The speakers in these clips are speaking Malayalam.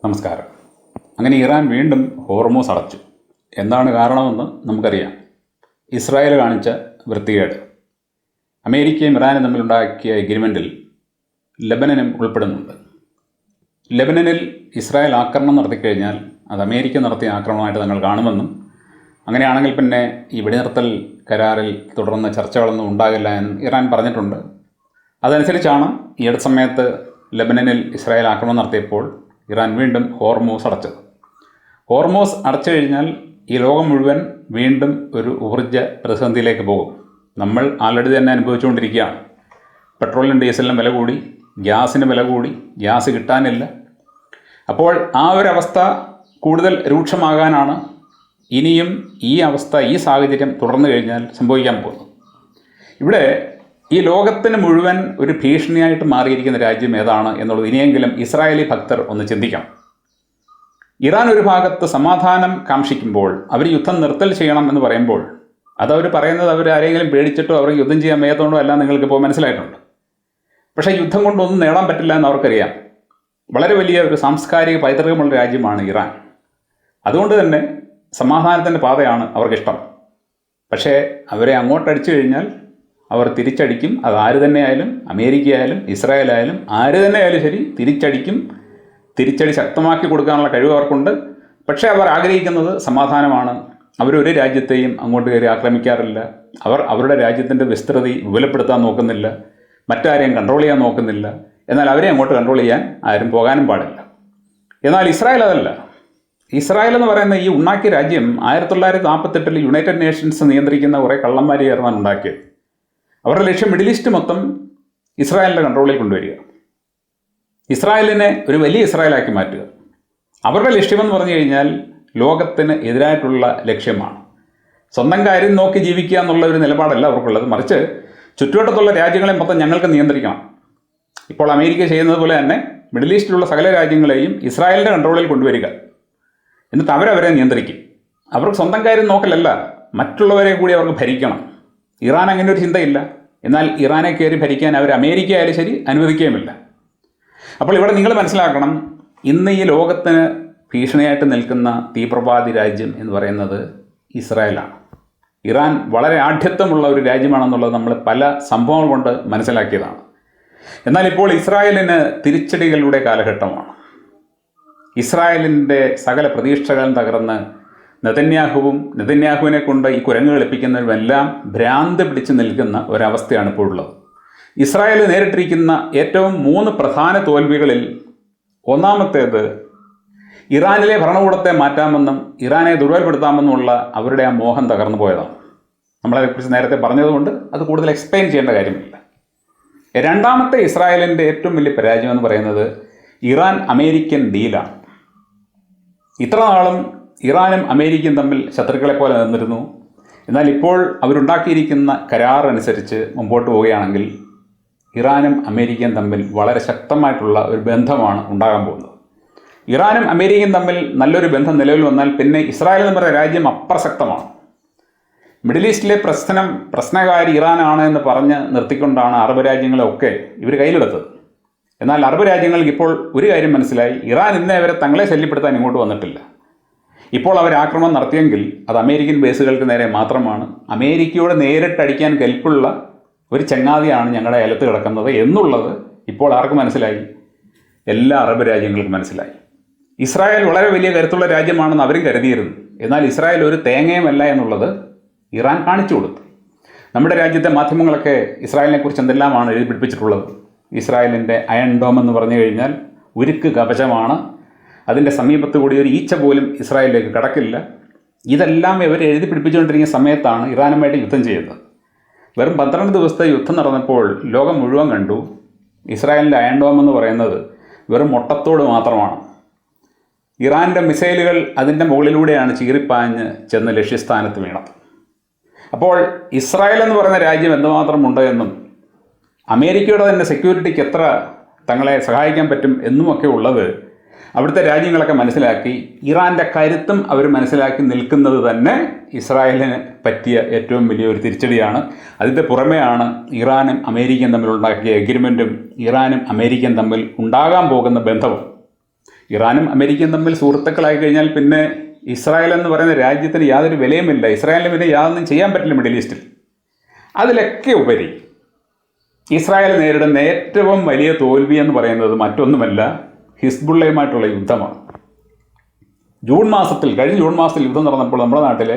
നമസ്കാരം. അങ്ങനെ ഇറാൻ വീണ്ടും ഹോർമൂസ് അടച്ചു. എന്താണ് കാരണമെന്ന് നമുക്കറിയാം. ഇസ്രായേൽ കാണിച്ച വൃത്തികേട്. അമേരിക്കയും ഇറാനും തമ്മിലുണ്ടാക്കിയ എഗ്രിമെൻറ്റിൽ ലെബനനും ഉൾപ്പെടുന്നുണ്ട്. ലെബനനിൽ ഇസ്രായേൽ ആക്രമണം നടത്തിക്കഴിഞ്ഞാൽ അത് അമേരിക്ക നടത്തിയ ആക്രമണമായിട്ട് തങ്ങൾ കാണുമെന്നും അങ്ങനെയാണെങ്കിൽ പിന്നെ ഈ വെടിനിർത്തൽ കരാറിൽ തുടർന്ന് ചർച്ചകളൊന്നും ഉണ്ടാകില്ല എന്നും ഇറാൻ പറഞ്ഞിട്ടുണ്ട്. അതനുസരിച്ചാണ് ഈ അടുത്ത സമയത്ത് ലെബനനിൽ ഇസ്രായേൽ ആക്രമണം നടത്തിയപ്പോൾ ഇറാൻ വീണ്ടും ഹോർമൂസ് അടച്ചത്. ഹോർമൂസ് അടച്ചു കഴിഞ്ഞാൽ ഈ ലോകം മുഴുവൻ വീണ്ടും ഒരു ഊർജ്ജ പ്രതിസന്ധിയിലേക്ക് പോകും. നമ്മൾ ആൾറെഡി തന്നെ അനുഭവിച്ചുകൊണ്ടിരിക്കുകയാണ്. പെട്രോളിനും ഡീസലിനും വില കൂടി, ഗ്യാസിന് വില കൂടി, ഗ്യാസ് കിട്ടാനില്ല. അപ്പോൾ ആ ഒരവസ്ഥ കൂടുതൽ രൂക്ഷമാകാനാണ് ഇനിയും ഈ അവസ്ഥ, ഈ സാഹചര്യം തുടർന്നു കഴിഞ്ഞാൽ സംഭവിക്കാൻ പോകുന്നത്. ഇവിടെ ഈ ലോകത്തിന് മുഴുവൻ ഒരു ഭീഷണിയായിട്ട് മാറിയിരിക്കുന്ന രാജ്യം ഏതാണ് എന്നുള്ളത് ഇനിയെങ്കിലും ഇസ്രായേലി ഭക്തർ ഒന്ന് ചിന്തിക്കണം. ഇറാൻ ഒരു ഭാഗത്ത് സമാധാനം കാംക്ഷിക്കുമ്പോൾ അവർ യുദ്ധം നിർത്തൽ ചെയ്യണം എന്ന് പറയുമ്പോൾ അതവർ പറയുന്നത് അവർ ആരെങ്കിലും പേടിച്ചിട്ടോ അവർക്ക് യുദ്ധം ചെയ്യാൻ വയ്യാത്തതുകൊണ്ടോ എല്ലാം നിങ്ങൾക്കിപ്പോൾ മനസ്സിലായിട്ടുണ്ട്. പക്ഷേ യുദ്ധം കൊണ്ടൊന്നും നേടാൻ പറ്റില്ല എന്ന് അവർക്കറിയാം. വളരെ വലിയ ഒരു സാംസ്കാരിക പൈതൃകമുള്ള രാജ്യമാണ് ഇറാൻ. അതുകൊണ്ട് തന്നെ സമാധാനത്തിൻ്റെ പാതയാണ് അവർക്കിഷ്ടം. പക്ഷേ അവരെ അങ്ങോട്ടടിച്ചു കഴിഞ്ഞാൽ അവർ തിരിച്ചടിക്കും. അത് ആര് തന്നെയായാലും, അമേരിക്ക ആയാലും ഇസ്രായേൽ ആയാലും ആര് തന്നെയായാലും ശരി, തിരിച്ചടിക്കും. തിരിച്ചടി ശക്തമാക്കി കൊടുക്കാനുള്ള കഴിവ് അവർക്കുണ്ട്. പക്ഷേ അവർ ആഗ്രഹിക്കുന്നത് സമാധാനമാണ്. അവരൊരു രാജ്യത്തെയും അങ്ങോട്ട് കയറി ആക്രമിക്കാറില്ല. അവർ അവരുടെ രാജ്യത്തിൻ്റെ വിസ്തൃതി വിപുലപ്പെടുത്താൻ നോക്കുന്നില്ല, മറ്റാരെയും കൺട്രോൾ ചെയ്യാൻ നോക്കുന്നില്ല. എന്നാൽ അവരെ അങ്ങോട്ട് കൺട്രോൾ ചെയ്യാൻ ആരും പോകാനും പാടില്ല. എന്നാൽ ഇസ്രായേൽ അതല്ല. ഇസ്രായേൽ എന്ന് പറയുന്ന ഈ ഉണ്ടാക്കിയ രാജ്യം 1948 യുണൈറ്റഡ് നേഷൻസ് നിയന്ത്രിക്കുന്ന കുറേ കള്ളന്മാർ ചേർന്നാണ് ഉണ്ടാക്കിയത്. അവരുടെ ലക്ഷ്യം മിഡിൽ ഈസ്റ്റ് മൊത്തം ഇസ്രായേലിൻ്റെ കൺട്രോളിൽ കൊണ്ടുവരിക, ഇസ്രായേലിനെ ഒരു വലിയ ഇസ്രായേലാക്കി മാറ്റുക. അവരുടെ ലക്ഷ്യമെന്ന് പറഞ്ഞു കഴിഞ്ഞാൽ ലോകത്തിന് എതിരായിട്ടുള്ള ലക്ഷ്യമാണ്. സ്വന്തം കാര്യം നോക്കി ജീവിക്കുക എന്നുള്ള ഒരു നിലപാടല്ല അവർക്കുള്ളത്. മറിച്ച് ചുറ്റുവട്ടത്തുള്ള രാജ്യങ്ങളെ മൊത്തം ഞങ്ങൾക്ക് നിയന്ത്രിക്കണം. ഇപ്പോൾ അമേരിക്ക ചെയ്യുന്നത് പോലെ തന്നെ മിഡിൽ ഈസ്റ്റിലുള്ള സകല രാജ്യങ്ങളെയും ഇസ്രായേലിൻ്റെ കൺട്രോളിൽ കൊണ്ടുവരിക. എന്നിട്ട് അവരവരെ നിയന്ത്രിക്കും. അവർക്ക് സ്വന്തം കാര്യം നോക്കലല്ല, മറ്റുള്ളവരെ കൂടി അവർക്ക് ഭരിക്കണം. ഇറാൻ അങ്ങനെ ഒരു ചിന്തയില്ല. എന്നാൽ ഇറാനെ കയറി ഭരിക്കാൻ അവർ അമേരിക്ക ആയാലും ശരി അനുവദിക്കുകയുമില്ല. അപ്പോൾ ഇവിടെ നിങ്ങൾ മനസ്സിലാക്കണം, ഇന്ന് ഈ ലോകത്തിന് ഭീഷണിയായിട്ട് നിൽക്കുന്ന തീവ്രവാദി രാജ്യം എന്ന് പറയുന്നത് ഇസ്രായേലാണ്. ഇറാൻ വളരെ ആഢ്യത്വമുള്ള ഒരു രാജ്യമാണെന്നുള്ളത് നമ്മൾ പല സംഭവങ്ങൾ കൊണ്ട് മനസ്സിലാക്കിയതാണ്. എന്നാൽ ഇപ്പോൾ ഇസ്രായേലിന് തിരിച്ചടികളുടെ കാലഘട്ടമാണ്. ഇസ്രായേലിൻ്റെ സകല പ്രതീക്ഷകളും തകർന്ന് നെതന്യാഹുവിനെ കൊണ്ട് ഈ കുരങ്ങ് കളിപ്പിക്കുന്നവരുമെല്ലാം ഭ്രാന്ത് പിടിച്ച് നിൽക്കുന്ന ഒരവസ്ഥയാണ് ഇപ്പോൾ ഉള്ളത്. ഇസ്രായേൽ നേരിട്ടിരിക്കുന്ന ഏറ്റവും 3 പ്രധാന തോൽവികളിൽ ഒന്നാമത്തേത് ഇറാനിലെ ഭരണകൂടത്തെ മാറ്റാമെന്നും ഇറാനെ ദുർബലപ്പെടുത്താമെന്നുമുള്ള അവരുടെ ആ മോഹം തകർന്നു പോയതാണ്. നമ്മളതിനെക്കുറിച്ച് നേരത്തെ പറഞ്ഞതുകൊണ്ട് അത് കൂടുതൽ എക്സ്പ്ലെയിൻ ചെയ്യേണ്ട കാര്യമില്ല. രണ്ടാമത്തെ ഇസ്രായേലിൻ്റെ ഏറ്റവും വലിയ പരാജയം എന്ന് പറയുന്നത് ഇറാൻ അമേരിക്കൻ ഡീലാണ്. ഇത്ര നാളും ഇറാനും അമേരിക്കയും തമ്മിൽ ശത്രുക്കളെ പോലെ നിന്നിരുന്നു. എന്നാൽ ഇപ്പോൾ അവരുണ്ടാക്കിയിരിക്കുന്ന കരാർ അനുസരിച്ച് മുമ്പോട്ട് പോവുകയാണെങ്കിൽ ഇറാനും അമേരിക്കയും തമ്മിൽ വളരെ ശക്തമായിട്ടുള്ള ഒരു ബന്ധമാണ് ഉണ്ടാകാൻ പോകുന്നത്. ഇറാനും അമേരിക്കയും തമ്മിൽ നല്ലൊരു ബന്ധം നിലവിൽ വന്നാൽ പിന്നെ ഇസ്രായേൽ എന്ന് പറയുന്ന രാജ്യം അപ്രസക്തമാണ്. മിഡിൽ ഈസ്റ്റിലെ പ്രശ്നകാരി ഇറാനാണ് എന്ന് പറഞ്ഞ് നിർത്തിക്കൊണ്ടാണ് അറബ് രാജ്യങ്ങളെയൊക്കെ ഇവർ കയ്യിലെടുത്തത്. എന്നാൽ അറബ് രാജ്യങ്ങൾക്ക് ഇപ്പോൾ ഒരു കാര്യം മനസ്സിലായി, ഇറാൻ ഇന്നേ വരെ തങ്ങളെ ശല്യപ്പെടുത്താൻ ഇങ്ങോട്ട് വന്നിട്ടില്ല. ഇപ്പോൾ അവർ ആക്രമണം നടത്തിയെങ്കിൽ അത് അമേരിക്കൻ ബേസുകൾക്ക് നേരെ മാത്രമാണ്. അമേരിക്കയോട് നേരിട്ടടിക്കാൻ കെൽപ്പുള്ള ഒരു ചങ്ങാതിയാണ് ഞങ്ങളുടെ അയലത്ത് കിടക്കുന്നത് എന്നുള്ളത് ഇപ്പോൾ ആർക്ക് മനസ്സിലായി? എല്ലാ അറബ് രാജ്യങ്ങൾക്കും മനസ്സിലായി. ഇസ്രായേൽ വളരെ വലിയ കരുത്തുള്ള രാജ്യമാണെന്ന് അവരും കരുതിയിരുന്നു. എന്നാൽ ഇസ്രായേൽ ഒരു തേങ്ങയുമല്ല എന്നുള്ളത് ഇറാൻ കാണിച്ചു കൊടുത്തു. നമ്മുടെ രാജ്യത്തെ മാധ്യമങ്ങളൊക്കെ ഇസ്രായേലിനെ കുറിച്ച് എന്തെല്ലാമാണ് എഴുതി പിടിപ്പിച്ചിട്ടുള്ളത്. ഇസ്രായേലിൻ്റെ അയൺ ഡോം എന്ന് പറഞ്ഞു കഴിഞ്ഞാൽ ഉരുക്ക് കവചമാണ്. അതിൻ്റെ സമീപത്ത് കൂടി ഒരു ഈച്ച പോലും ഇസ്രായേലിലേക്ക് കടക്കില്ല. ഇതെല്ലാം ഇവർ എഴുതി പിടിപ്പിച്ചുകൊണ്ടിരിക്കുന്ന സമയത്താണ് ഇറാനുമായിട്ട് യുദ്ധം ചെയ്യുന്നത്. വെറും 12 ദിവസത്തെ യുദ്ധം നടന്നപ്പോൾ ലോകം മുഴുവൻ കണ്ടു ഇസ്രായേലിൻ്റെ അയൺ ഡോം എന്ന് പറയുന്നത് വെറും മുട്ടത്തോട് മാത്രമാണ്. ഇറാൻ്റെ മിസൈലുകൾ അതിൻ്റെ മുകളിലൂടെയാണ് ചീറിപ്പാഞ്ഞ് ചെന്ന് ലക്ഷ്യസ്ഥാനത്ത് വീണത്. അപ്പോൾ ഇസ്രായേൽ എന്ന് പറയുന്ന രാജ്യം എന്തുമാത്രമുണ്ട് എന്നും അമേരിക്കയുടെ തന്നെ സെക്യൂരിറ്റിക്ക് എത്ര തങ്ങളെ സഹായിക്കാൻ പറ്റും എന്നുമൊക്കെ ഉള്ളത് അവിടുത്തെ രാജ്യങ്ങളൊക്കെ മനസ്സിലാക്കി. ഇറാൻ്റെ കരുത്തും അവർ മനസ്സിലാക്കി നിൽക്കുന്നത് തന്നെ ഇസ്രായേലിന് പറ്റിയ ഏറ്റവും വലിയൊരു തിരിച്ചടിയാണ്. അതിൻ്റെ പുറമെയാണ് ഇറാനും അമേരിക്കയും തമ്മിലുണ്ടാക്കിയ എഗ്രിമെൻറ്റും ഇറാനും അമേരിക്കയും തമ്മിൽ ഉണ്ടാകാൻ പോകുന്ന ബന്ധവും. ഇറാനും അമേരിക്കയും തമ്മിൽ സുഹൃത്തുക്കളായി കഴിഞ്ഞാൽ പിന്നെ ഇസ്രായേൽ എന്ന് പറയുന്ന രാജ്യത്തിന് യാതൊരു വിലയുമില്ല. ഇസ്രായേലിന് പിന്നെ യാതൊന്നും ചെയ്യാൻ പറ്റില്ല മിഡിൽ ഈസ്റ്റിൽ. അതിലൊക്കെ ഉപരി ഇസ്രായേൽ നേരിടുന്ന ഏറ്റവും വലിയ തോൽവി എന്ന് പറയുന്നത് മറ്റൊന്നുമല്ല, ഹിസ്ബുള്ളയുമായിട്ടുള്ള യുദ്ധമാണ്. കഴിഞ്ഞ ജൂൺ മാസത്തിൽ യുദ്ധം നടന്നപ്പോൾ നമ്മുടെ നാട്ടിലെ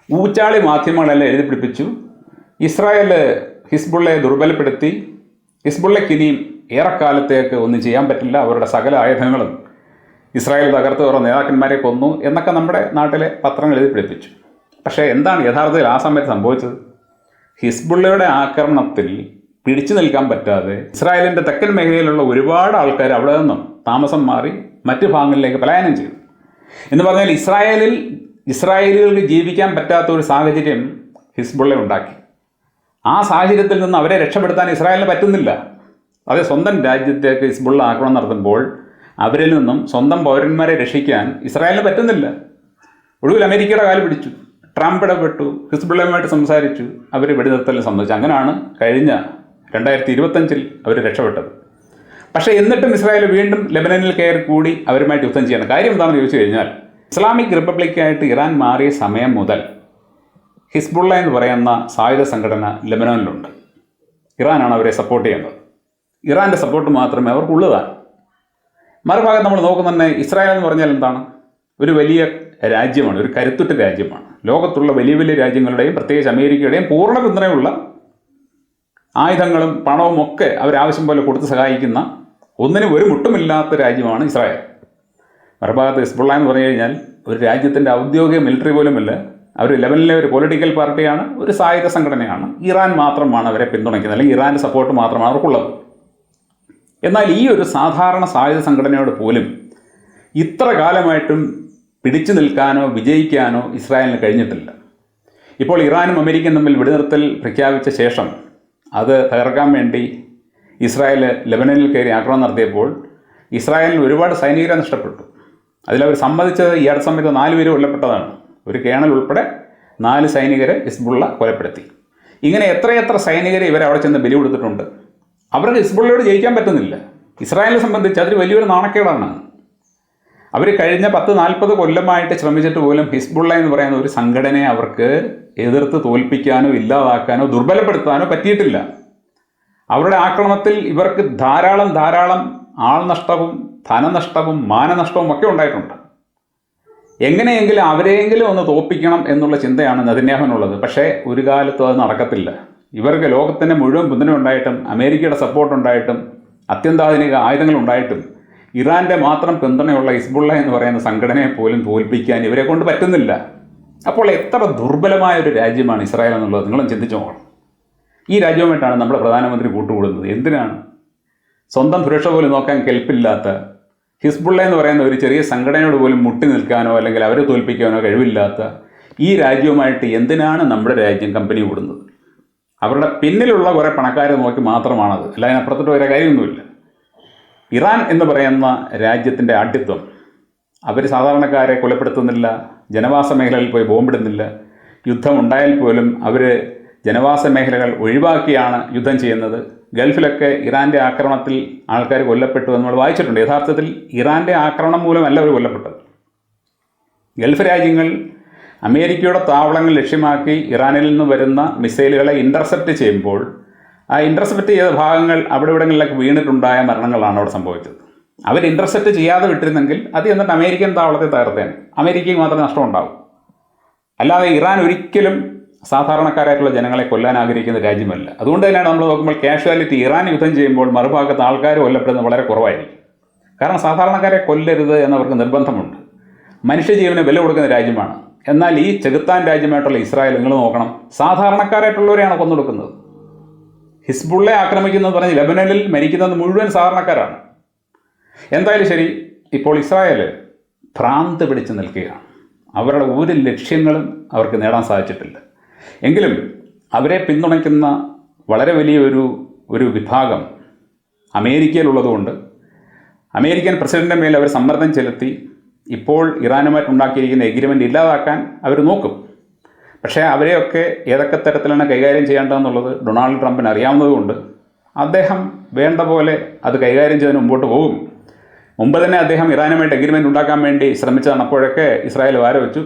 ഊച്ചാളി മാധ്യമങ്ങളെല്ലാം എഴുതി പിടിപ്പിച്ചു, ഇസ്രായേൽ ഹിസ്ബുള്ളയെ ദുർബലപ്പെടുത്തി, ഹിസ്ബുള്ളയ്ക്ക് ഇനിയും ഏറെക്കാലത്തേക്ക് ഒന്നും ചെയ്യാൻ പറ്റില്ല, അവരുടെ സകല ആയുധങ്ങളും ഇസ്രായേൽ തകർത്ത് അവരുടെ നേതാക്കന്മാരെ കൊന്നു എന്നൊക്കെ നമ്മുടെ നാട്ടിലെ പത്രങ്ങൾ എഴുതി പിടിപ്പിച്ചു. പക്ഷേ എന്താണ് യഥാർത്ഥത്തിൽ ആ സമയത്ത് സംഭവിച്ചത്? ഹിസ്ബുള്ളയുടെ ആക്രമണത്തിൽ പിടിച്ചു നിൽക്കാൻ പറ്റാതെ ഇസ്രായേലിൻ്റെ തെക്കൻ മേഖലയിലുള്ള ഒരുപാട് ആൾക്കാർ അവിടെ നിന്നും താമസം മാറി മറ്റ് ഭാഗങ്ങളിലേക്ക് പലായനം ചെയ്തു. എന്ന് പറഞ്ഞാൽ ഇസ്രായേലികൾക്ക് ജീവിക്കാൻ പറ്റാത്ത ഒരു സാഹചര്യം ഹിസ്ബുള്ള ഉണ്ടാക്കി. ആ സാഹചര്യത്തിൽ നിന്ന് അവരെ രക്ഷപ്പെടുത്താൻ ഇസ്രായേലിന് പറ്റുന്നില്ല. അതേ സ്വന്തം രാജ്യത്തേക്ക് ഹിസ്ബുള്ള ആക്രമണം നടത്തുമ്പോൾ അവരിൽ നിന്നും സ്വന്തം പൗരന്മാരെ രക്ഷിക്കാൻ ഇസ്രായേലിന് പറ്റുന്നില്ല. ഒടുവിൽ അമേരിക്കയുടെ കാല് പിടിച്ചു, ട്രംപ് ഇടപെട്ടു, ഹിസ്ബുള്ളയുമായിട്ട് സംസാരിച്ചു, അവർ വെടിനിർത്തലിന് സമ്മതിച്ചു. അങ്ങനെയാണ് കഴിഞ്ഞ 2025 അവർ രക്ഷപ്പെട്ടത്. പക്ഷേ എന്നിട്ടും ഇസ്രായേൽ വീണ്ടും ലെബനനിൽ കയറി കൂടി അവരുമായിട്ട് യുദ്ധം ചെയ്യണം. കാര്യം എന്താണെന്ന് ചോദിച്ചു കഴിഞ്ഞാൽ, ഇസ്ലാമിക് റിപ്പബ്ലിക്കായിട്ട് ഇറാൻ മാറിയ സമയം മുതൽ ഹിസ്ബുള്ള എന്ന് പറയുന്ന സായുധ സംഘടന ലെബനനിലുണ്ട്. ഇറാനാണ് അവരെ സപ്പോർട്ട് ചെയ്യുന്നത്. ഇറാൻ്റെ സപ്പോർട്ട് മാത്രമേ അവർക്കുള്ളതാണ്. മറുഭാഗത്ത് നമ്മൾ നോക്കുന്ന ഇസ്രായേൽ എന്ന് പറഞ്ഞാൽ എന്താണ്? ഒരു വലിയ രാജ്യമാണ്, ഒരു കരുത്തുറ്റ രാജ്യമാണ്. ലോകത്തുള്ള വലിയ വലിയ രാജ്യങ്ങളുടെയും പ്രത്യേകിച്ച് അമേരിക്കയുടെയും പൂർണ്ണ പിന്തുണയുള്ള ആയുധങ്ങളും പണവും ഒക്കെ അവരാവശ്യം പോലെ കൊടുത്ത് സഹായിക്കുന്ന, ഒന്നിനും ഒരു മുട്ടുമില്ലാത്ത രാജ്യമാണ് ഇസ്രായേൽ. മറുഭാഗത്ത് ഹിസ്ബുള്ള എന്ന് പറഞ്ഞു കഴിഞ്ഞാൽ ഒരു രാജ്യത്തിൻ്റെ ഔദ്യോഗിക മിലിറ്ററി പോലുമല്ല. അവർ ലെബനിലെ ഒരു പൊളിറ്റിക്കൽ പാർട്ടിയാണ്, ഒരു സായുധ സംഘടനയാണ്. ഇറാൻ മാത്രമാണ് അവരെ പിന്തുണയ്ക്കുന്നത്, അല്ലെങ്കിൽ ഇറാൻ്റെ സപ്പോർട്ട് മാത്രമാണ് അവർക്കുള്ളത്. എന്നാൽ ഈ ഒരു സാധാരണ സായുധ സംഘടനയോട് പോലും ഇത്ര കാലമായിട്ടും പിടിച്ചു നിൽക്കാനോ വിജയിക്കാനോ ഇസ്രായേലിന് കഴിഞ്ഞിട്ടില്ല. ഇപ്പോൾ ഇറാനും അമേരിക്കയും തമ്മിൽ വെടിനിർത്തൽ പ്രഖ്യാപിച്ച ശേഷം അത് തകർക്കാൻ വേണ്ടി ഇസ്രായേൽ ലെബനനിൽ കയറി ആക്രമണം നടത്തിയപ്പോൾ ഇസ്രായേലിന് ഒരുപാട് സൈനികരെ നഷ്ടപ്പെട്ടു. അതിലവർ സമ്മതിച്ചത് ഈ അടുത്ത സമയത്ത് 4 പേര് കൊല്ലപ്പെട്ടതാണ്. ഒരു കേണൽ ഉൾപ്പെടെ 4 സൈനികരെ ഹിസ്ബുള്ള കൊലപ്പെടുത്തി. ഇങ്ങനെ എത്രയെത്ര സൈനികരെ ഇവരവിടെ ചെന്ന് ബലി കൊടുത്തിട്ടുണ്ട്. അവർക്ക് ഹിസ്ബുള്ളയോട് ജയിക്കാൻ പറ്റുന്നില്ല. ഇസ്രായേലിനെ സംബന്ധിച്ച് അതൊരു വലിയൊരു നാണക്കേടാണ്. അവർ കഴിഞ്ഞ 10-40 കൊല്ലമായിട്ട് ശ്രമിച്ചിട്ട് പോലും ഹിസ്ബുള്ള എന്ന് പറയുന്ന ഒരു സംഘടനയെ അവർക്ക് എതിർത്ത് തോൽപ്പിക്കാനോ ഇല്ലാതാക്കാനോ ദുർബലപ്പെടുത്താനോ പറ്റിയിട്ടില്ല. അവരുടെ ആക്രമണത്തിൽ ഇവർക്ക് ധാരാളം ആൾനഷ്ടവും ധനനഷ്ടവും മാനനഷ്ടവും ഒക്കെ ഉണ്ടായിട്ടുണ്ട്. എങ്ങനെയെങ്കിലും അവരെയെങ്കിലും ഒന്ന് തോൽപ്പിക്കണം എന്നുള്ള ചിന്തയാണ് നെതന്യാഹുവിനുള്ളത്. പക്ഷേ ഒരു കാലത്തും അത് നടക്കത്തില്ല. ഇവർക്ക് ലോകത്തിൻ്റെ മുഴുവൻ പിന്തുണ ഉണ്ടായിട്ടും അമേരിക്കയുടെ സപ്പോർട്ട് ഉണ്ടായിട്ടും അത്യന്താധുനിക ആയുധങ്ങൾ ഉണ്ടായിട്ടും ഇറാൻ്റെ മാത്രം പിന്തുണയുള്ള ഹിസ്ബുള്ള എന്ന് പറയുന്ന സംഘടനയെ പോലും തോൽപ്പിക്കാൻ ഇവരെ കൊണ്ട് പറ്റുന്നില്ല. അപ്പോൾ എത്ര ദുർബലമായ ഒരു രാജ്യമാണ് ഇസ്രായേൽ എന്നുള്ളത് നിങ്ങളും ചിന്തിച്ചു നോക്കണം. ഈ രാജ്യവുമായിട്ടാണ് നമ്മുടെ പ്രധാനമന്ത്രി കൂട്ടുകൂടുന്നത്. എന്തിനാണ്? സ്വന്തം സുരക്ഷ പോലും നോക്കാൻ കെൽപ്പില്ലാത്ത ഹിസ്ബുള്ള എന്ന് പറയുന്ന ഒരു ചെറിയ സംഘടനയോട് പോലും മുട്ടി നിൽക്കാനോ അല്ലെങ്കിൽ അവരെ തോൽപ്പിക്കാനോ കഴിവില്ലാത്ത ഈ രാജ്യവുമായിട്ട് എന്തിനാണ് നമ്മുടെ രാജ്യം കമ്പനി കൂടുന്നത്? അവരുടെ പിന്നിലുള്ള കുറേ പണക്കാരെ നോക്കി മാത്രമാണത്, അല്ല അതിനപ്പുറത്തോട്ട് വരെ കാര്യമൊന്നുമില്ല. ഇറാൻ എന്ന് പറയുന്ന രാജ്യത്തിൻ്റെ ആഢ്യത്വം, അവർ സാധാരണക്കാരെ കൊലപ്പെടുത്തുന്നില്ല, ജനവാസ മേഖലകളിൽ പോയി ബോംബിടുന്നില്ല. യുദ്ധം ഉണ്ടായാൽ പോലും അവർ ജനവാസ മേഖലകൾ ഒഴിവാക്കിയാണ് യുദ്ധം ചെയ്യുന്നത്. ഗൾഫിലൊക്കെ ഇറാൻ്റെ ആക്രമണത്തിൽ ആൾക്കാർ കൊല്ലപ്പെട്ടു എന്ന് നമ്മൾ വായിച്ചിട്ടുണ്ട്. യഥാർത്ഥത്തിൽ ഇറാൻ്റെ ആക്രമണം മൂലമല്ല അവർ കൊല്ലപ്പെട്ടത്. ഗൾഫ് രാജ്യങ്ങൾ അമേരിക്കയുടെ താവളങ്ങൾ ലക്ഷ്യമാക്കി ഇറാനിൽ നിന്ന് വരുന്ന മിസൈലുകളെ ഇൻ്റർസെപ്റ്റ് ചെയ്യുമ്പോൾ ആ ഇൻ്റർസെപ്റ്റ് ചെയ്ത ഭാഗങ്ങൾ അവിടെ ഇവിടങ്ങളിലൊക്കെ വീണിട്ടുണ്ടായ മരണങ്ങളാണ് അവിടെ സംഭവിച്ചത്. അവർ ഇൻ്റർസെപ്റ്റ് ചെയ്യാതെ വിട്ടിരുന്നെങ്കിൽ അത് എന്നിട്ട് അമേരിക്കൻ താവളത്തെ തകർത്തേനെ, അമേരിക്കയ്ക്ക് മാത്രമേ നഷ്ടം ഉണ്ടാവും. അല്ലാതെ ഇറാൻ ഒരിക്കലും സാധാരണക്കാരായിട്ടുള്ള ജനങ്ങളെ കൊല്ലാൻ ആഗ്രഹിക്കുന്ന രാജ്യമല്ല. അതുകൊണ്ട് തന്നെയാണ് നമ്മൾ നോക്കുമ്പോൾ കാഷ്വാലിറ്റി ഇറാൻ യുദ്ധം ചെയ്യുമ്പോൾ മറുഭാഗത്ത് ആൾക്കാർ കൊല്ലപ്പെടുന്നത് വളരെ കുറവായിരിക്കും. കാരണം സാധാരണക്കാരെ കൊല്ലരുത് എന്നവർക്ക് നിർബന്ധമുണ്ട്. മനുഷ്യജീവന് വില കൊടുക്കുന്ന രാജ്യമാണ്. എന്നാൽ ഈ ചെകുത്താൻ രാജ്യമായിട്ടുള്ള ഇസ്രായേൽ നിങ്ങൾ നോക്കണം, സാധാരണക്കാരായിട്ടുള്ളവരെയാണ് കൊന്നൊടുക്കുന്നത്. ഹിസ്ബുള്ളയെ ആക്രമിക്കുന്നത് പറഞ്ഞ് ലെബനനിൽ മരിക്കുന്നത് മുഴുവൻ സാധാരണക്കാരാണ്. എന്തായാലും ശരി, ഇപ്പോൾ ഇസ്രായേൽ ഭ്രാന്ത് പിടിച്ച് നിൽക്കുകയാണ്. അവരുടെ ഒരു ലക്ഷ്യങ്ങളും അവർക്ക് നേടാൻ സാധിച്ചിട്ടില്ല. എങ്കിലും അവരെ പിന്തുണയ്ക്കുന്ന വളരെ വലിയൊരു വിഭാഗം അമേരിക്കയിലുള്ളതുകൊണ്ട് അമേരിക്കൻ പ്രസിഡന്റിൻ്റെ മേൽ അവർ സമ്മർദ്ദം ചെലുത്തി ഇപ്പോൾ ഇറാനുമായിട്ടുണ്ടാക്കിയിരിക്കുന്ന എഗ്രിമെൻ്റ് ഇല്ലാതാക്കാൻ അവർ നോക്കും. പക്ഷേ അവരെയൊക്കെ ഏതൊക്കെ തരത്തിലാണ് കൈകാര്യം ചെയ്യേണ്ടതെന്നുള്ളത് ഡൊണാൾഡ് ട്രംപിന് അറിയാവുന്നതുകൊണ്ട് അദ്ദേഹം വേണ്ട പോലെ അത് കൈകാര്യം ചെയ്തതിന് മുമ്പോട്ട് പോകും. മുമ്പ് തന്നെ അദ്ദേഹം ഇറാനുമായിട്ട് എഗ്രിമെൻ്റ് ഉണ്ടാക്കാൻ വേണ്ടി ശ്രമിച്ചതാണ്. അപ്പോഴൊക്കെ ഇസ്രായേൽ വാര വെച്ചു.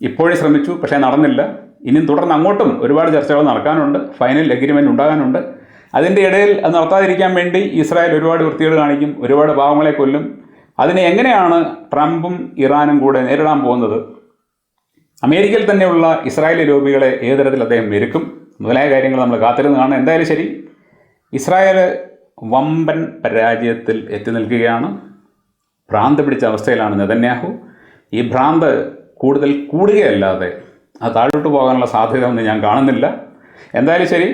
ഇപ്പോഴും ശ്രമിച്ചു, പക്ഷേ നടന്നില്ല. ഇനിയും തുടർന്ന് അങ്ങോട്ടും ഒരുപാട് ചർച്ചകൾ നടക്കാനുണ്ട്, ഫൈനൽ എഗ്രിമെൻ്റ് ഉണ്ടാകാനുണ്ട്. അതിൻ്റെ ഇടയിൽ അത് നടത്താതിരിക്കാൻ വേണ്ടി ഇസ്രായേൽ ഒരുപാട് വൃത്തികേട് കാണിക്കും, ഒരുപാട് പാവങ്ങളെ കൊല്ലും. അതിനെ എങ്ങനെയാണ് ട്രംപും ഇറാനും കൂടെ നേരിടാൻ പോകുന്നത്, അമേരിക്കയിൽ തന്നെയുള്ള ഇസ്രായേലി ലോബികളെ ഏത് തരത്തിൽ അദ്ദേഹം മെരുക്കും മുതലായ കാര്യങ്ങൾ നമ്മൾ കാത്തിരുന്ന് കാണണം. എന്തായാലും ശരി, ഇസ്രായേൽ വമ്പൻ പരാജയത്തിൽ എത്തി നിൽക്കുകയാണ്. ഭ്രാന്ത് പിടിച്ച അവസ്ഥയിലാണ് നെതന്യാഹു. ഈ ഭ്രാന്ത് കൂടുതൽ കൂടുകയല്ലാതെ അത് താഴോട്ട് പോകാനുള്ള സാധ്യത ഒന്നും ഞാൻ കാണുന്നില്ല. എന്തായാലും ശരി,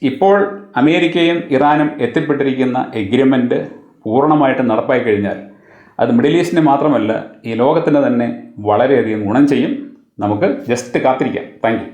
ഇപ്പോൾ അമേരിക്കയും ഇറാനും എത്തിപ്പെട്ടിരിക്കുന്ന എഗ്രിമെൻ്റ് പൂർണ്ണമായിട്ട് നടപ്പായി കഴിഞ്ഞാൽ അത് മിഡിൽ ഈസ്റ്റിന് മാത്രമല്ല ഈ ലോകത്തിന് തന്നെ വളരെയധികം ഗുണം ചെയ്യും. നമുക്ക് ജസ്റ്റ് കാത്തിരിക്കാം. Thank you.